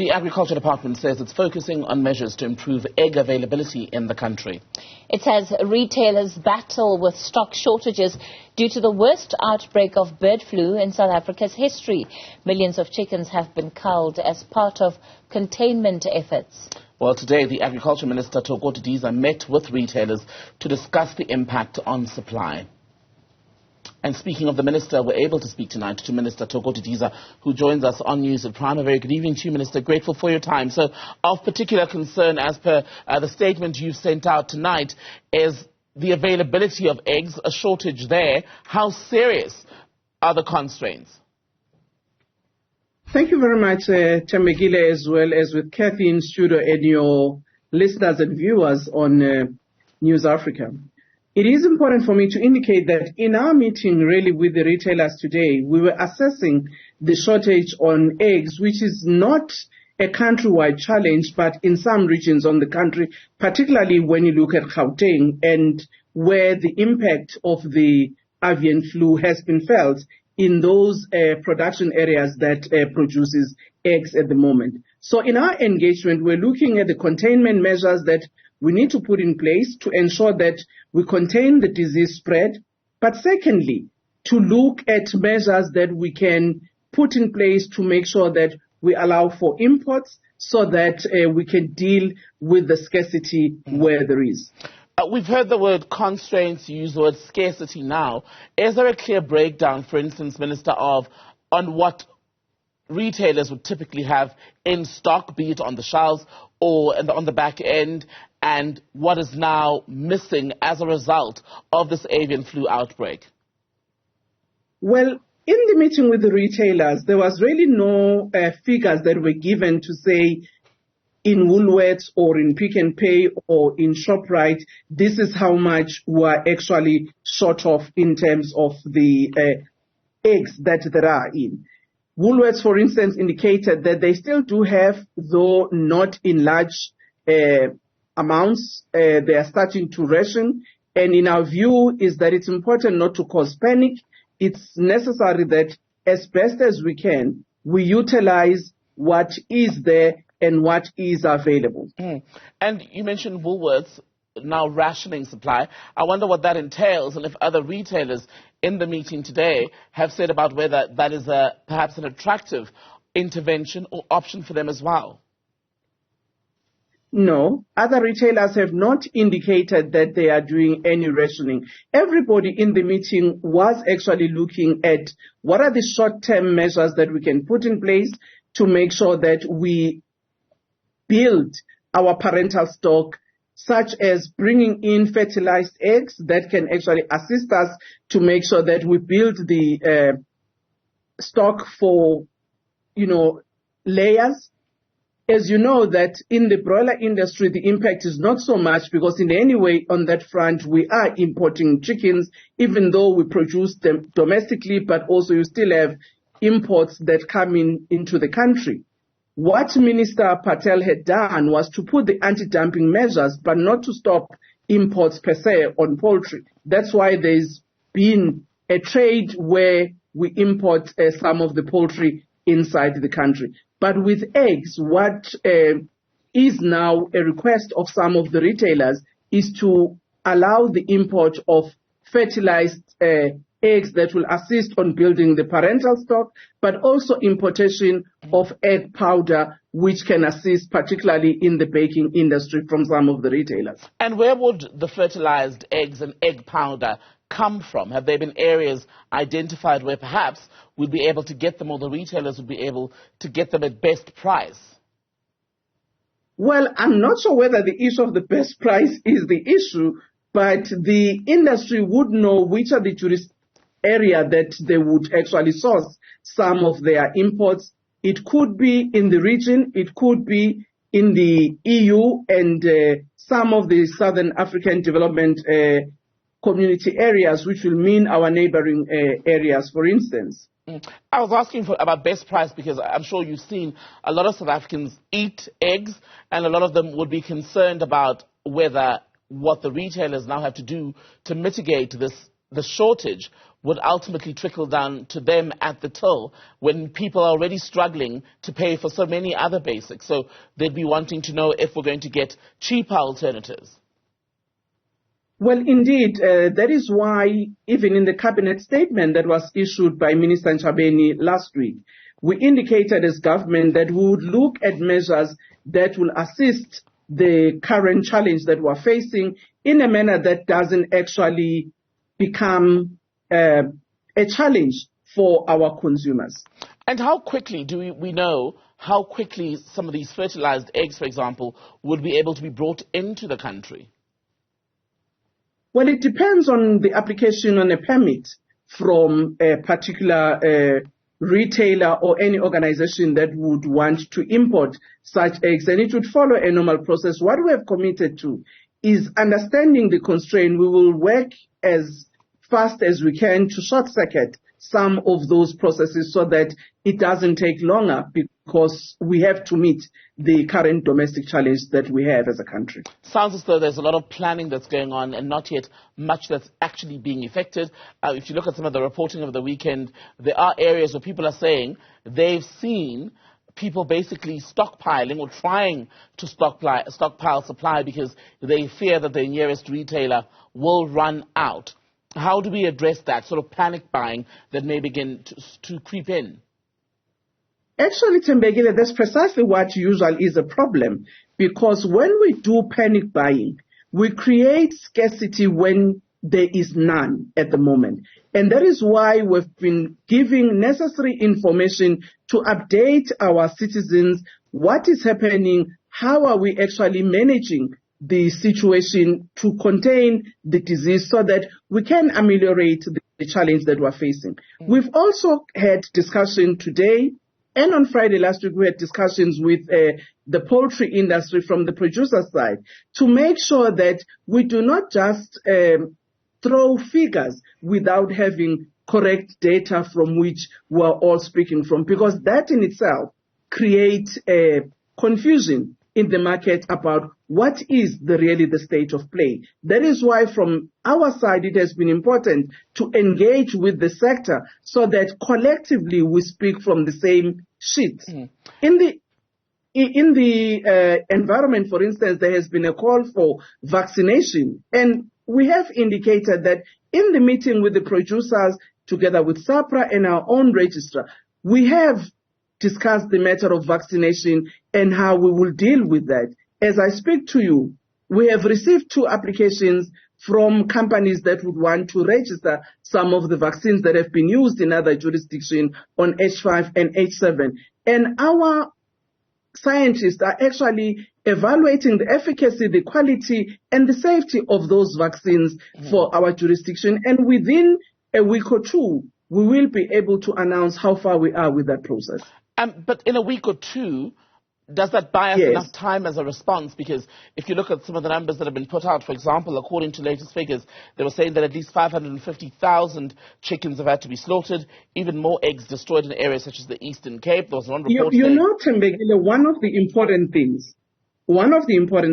The Agriculture Department says it's focusing on measures to improve egg availability in the country. It says retailers battle with stock shortages due to the worst outbreak of bird flu in South Africa's history. Millions of chickens have been culled as part of containment efforts. Well, today the Agriculture Minister Thoko Didiza met with retailers to discuss the impact on supply. And speaking of the minister, we're able to speak tonight to Minister Thoko Didiza, who joins us on News at Prime. A very good evening to you, Minister. Grateful for your time. So, of particular concern, as per the statement you've sent out tonight, is the availability of eggs, a shortage there. How serious are the constraints? Thank you very much, Chamegile, as well as with Kathy in studio and your listeners and viewers on News Africa. It is important for me to indicate that in our meeting really with the retailers today, we were assessing the shortage on eggs, which is not a countrywide challenge, but in some regions on the country, particularly when you look at Gauteng and where the impact of the avian flu has been felt in those production areas that produces eggs at the moment. So in our engagement, we're looking at the containment measures that we need to put in place to ensure that we contain the disease spread, but secondly, to look at measures that we can put in place to make sure that we allow for imports so that we can deal with the scarcity where there is. We've heard the word constraints, you use the word scarcity now. Is there a clear breakdown, for instance, Minister, on what retailers would typically have in stock, be it on the shelves or on the back end, and what is now missing as a result of this avian flu outbreak? Well, in the meeting with the retailers, there was really no figures that were given to say in Woolworths or in Pick n Pay or in ShopRite, this is how much we're actually short of in terms of the eggs that there are in. Woolworths, for instance, indicated that they still do have, though not in large amounts, they are starting to ration. And in our view is that it's important not to cause panic. It's necessary that as best as we can, we utilize what is there and what is available. And you mentioned Woolworths now rationing supply. I wonder what that entails and if other retailers in the meeting today have said about whether that is perhaps an attractive intervention or option for them as well. No, other retailers have not indicated that they are doing any rationing. Everybody in the meeting was actually looking at what are the short-term measures that we can put in place to make sure that we build our parental stock, such as bringing in fertilized eggs that can actually assist us to make sure that we build the stock for, layers. As you know that in the broiler industry, the impact is not so much because in any way on that front, we are importing chickens, even though we produce them domestically, but also you still have imports that come into the country. What Minister Patel had done was to put the anti-dumping measures, but not to stop imports per se on poultry. That's why there's been a trade where we import some of the poultry inside the country. But with eggs, what is now a request of some of the retailers is to allow the import of fertilized eggs that will assist on building the parental stock, but also importation of egg powder, which can assist particularly in the baking industry from some of the retailers. And where would the fertilized eggs and egg powder come from? Have there been areas identified where perhaps we'd be able to get them, or the retailers would be able to get them at best price? Well, I'm not sure whether the issue of the best price is the issue, but the industry would know which are the area that they would actually source some of their imports. It could be in the region, it could be in the EU and some of the Southern African Development Community areas, which will mean our neighboring areas, for instance. I was asking about best price because I'm sure you've seen a lot of South Africans eat eggs, and a lot of them would be concerned about whether what the retailers now have to do to mitigate the shortage would ultimately trickle down to them at the till when people are already struggling to pay for so many other basics. So they'd be wanting to know if we're going to get cheaper alternatives. Well, indeed, that is why even in the cabinet statement that was issued by Minister Ntshabeni last week, we indicated as government that we would look at measures that will assist the current challenge that we're facing in a manner that doesn't actually become a challenge for our consumers. And how quickly do we know how quickly some of these fertilized eggs, for example, would be able to be brought into the country? Well, it depends on the application on a permit from a particular retailer or any organization that would want to import such eggs, and it would follow a normal process. What we have committed to is understanding the constraint. We will work as fast as we can to short-circuit some of those processes so that it doesn't take longer, because we have to meet the current domestic challenge that we have as a country. Sounds as though there's a lot of planning that's going on and not yet much that's actually being effected. If you look at some of the reporting over the weekend, there are areas where people are saying they've seen people basically stockpiling or trying to stockpile supply because they fear that their nearest retailer will run out. How do we address that sort of panic buying that may begin to creep in? Actually, Thembekile, that's precisely what usually is a problem, because when we do panic buying, we create scarcity when there is none at the moment. And that is why we've been giving necessary information to update our citizens what is happening, how are we actually managing the situation to contain the disease so that we can ameliorate the challenge that we're facing. We've also had discussion today, and on Friday last week we had discussions with the poultry industry from the producer side to make sure that we do not just throw figures without having correct data from which we're all speaking from, because that in itself creates confusion in the market about what is really the state of play. That is why from our side it has been important to engage with the sector so that collectively we speak from the same sheet. In the environment, for instance, there has been a call for vaccination, and we have indicated that in the meeting with the producers together with SAPRA and our own registrar, we have discussed the matter of vaccination and how we will deal with that. As I speak to you, we have received 2 applications from companies that would want to register some of the vaccines that have been used in other jurisdictions on H5 and H7. And our scientists are actually evaluating the efficacy, the quality, and the safety of those vaccines for our jurisdiction. And within a week or 2, we will be able to announce how far we are with that process. But in a week or 2, does that buy us enough time as a response? Because if you look at some of the numbers that have been put out, for example, according to latest figures, they were saying that at least 550,000 chickens have had to be slaughtered, even more eggs destroyed in areas such as the Eastern Cape. There was one report you know, Thembekile, one of the important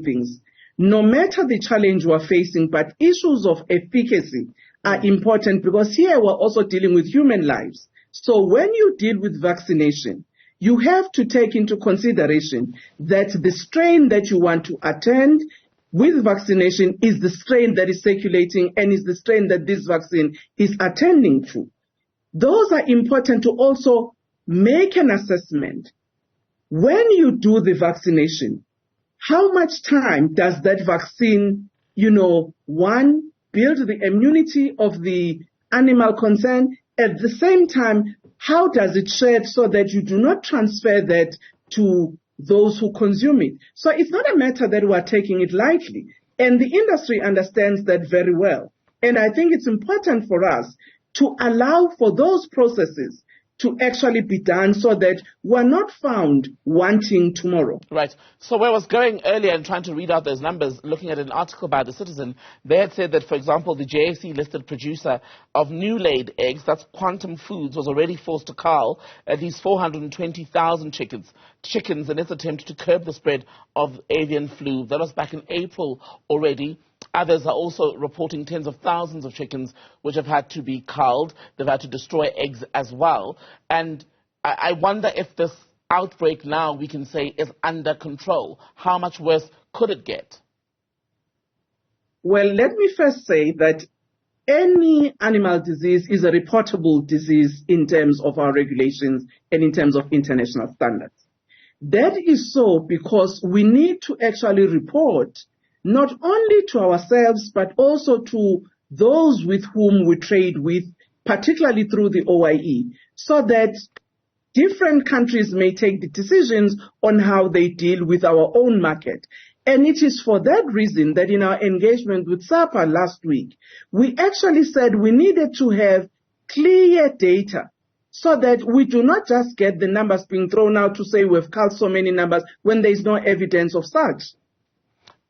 things, no matter the challenge we're facing, but issues of efficacy are important, because here we're also dealing with human lives. So when you deal with vaccination, you have to take into consideration that the strain that you want to attend with vaccination is the strain that is circulating and is the strain that this vaccine is attending to. Those are important to also make an assessment. When you do the vaccination, how much time does that vaccine, one, build the immunity of the animal concerned? At the same time, how does it shed so that you do not transfer that to those who consume it? So it's not a matter that we are taking it lightly. And the industry understands that very well. And I think it's important for us to allow for those processes to actually be done so that we're not found wanting tomorrow. Right. So where I was going earlier and trying to read out those numbers, looking at an article by The Citizen, they had said that, for example, the JSE-listed producer of new-laid eggs, that's Quantum Foods, was already forced to cull at least 420,000 chickens in its attempt to curb the spread of avian flu. That was back in April already. Others are also reporting tens of thousands of chickens which have had to be culled. They've had to destroy eggs as well. And I wonder if this outbreak now, we can say, is under control. How much worse could it get? Well, let me first say that any animal disease is a reportable disease in terms of our regulations and in terms of international standards. That is so because we need to actually report not only to ourselves but also to those with whom we trade with, particularly through the OIE, so that different countries may take the decisions on how they deal with our own market. And it is for that reason that in our engagement with SAPA last week, we actually said we needed to have clear data so that we do not just get the numbers being thrown out to say we've culled so many numbers when there is no evidence of such.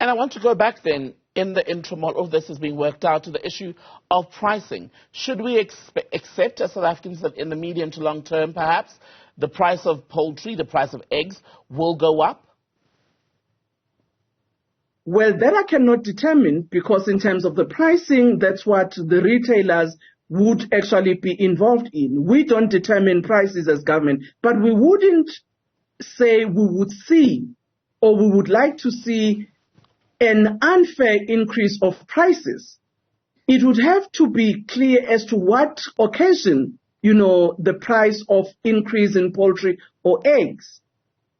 And I want to go back then, in the interim, while all of this is being worked out, to the issue of pricing. Should we accept as South Africans that in the medium to long term, perhaps, the price of poultry, the price of eggs, will go up? Well, that I cannot determine because in terms of the pricing, that's what the retailers would actually be involved in. We don't determine prices as government, but we wouldn't say we would see or we would like to see an unfair increase of prices. It would have to be clear as to what occasion, the price of increase in poultry or eggs.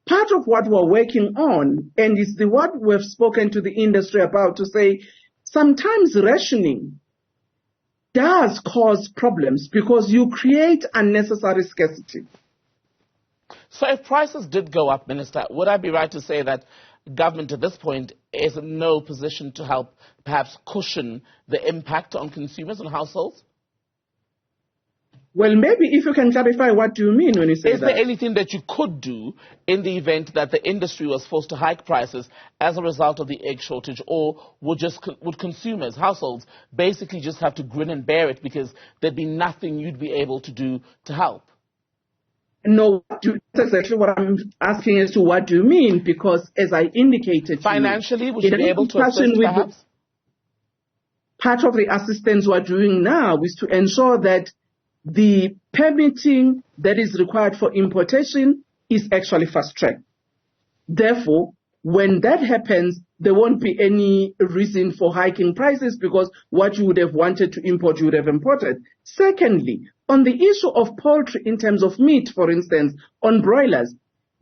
Part of what we're working on, and it's what we've spoken to the industry about, to say sometimes rationing does cause problems because you create unnecessary scarcity. So if prices did go up, Minister, would I be right to say that government at this point is in no position to help perhaps cushion the impact on consumers and households? Well, maybe if you can clarify, what do you mean when you say that? Is there anything that you could do in the event that the industry was forced to hike prices as a result of the egg shortage, or would consumers, households, basically just have to grin and bear it because there'd be nothing you'd be able to do to help? No, that's actually what I'm asking as to what do you mean, because as I indicated, financially, would you be able to assist perhaps? Part of the assistance we're doing now is to ensure that the permitting that is required for importation is actually fast-tracked. Therefore, when that happens, there won't be any reason for hiking prices because what you would have wanted to import, you would have imported. Secondly, on the issue of poultry in terms of meat, for instance, on broilers,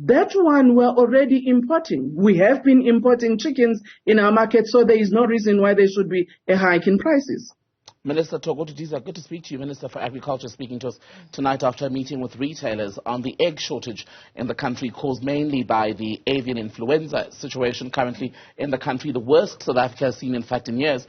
that one we're already importing. We have been importing chickens in our market, so there is no reason why there should be a hike in prices. Minister Thoko Didiza, good to speak to you. Minister for Agriculture speaking to us tonight after a meeting with retailers on the egg shortage in the country caused mainly by the avian influenza situation currently in the country, the worst South Africa has seen in fact in years.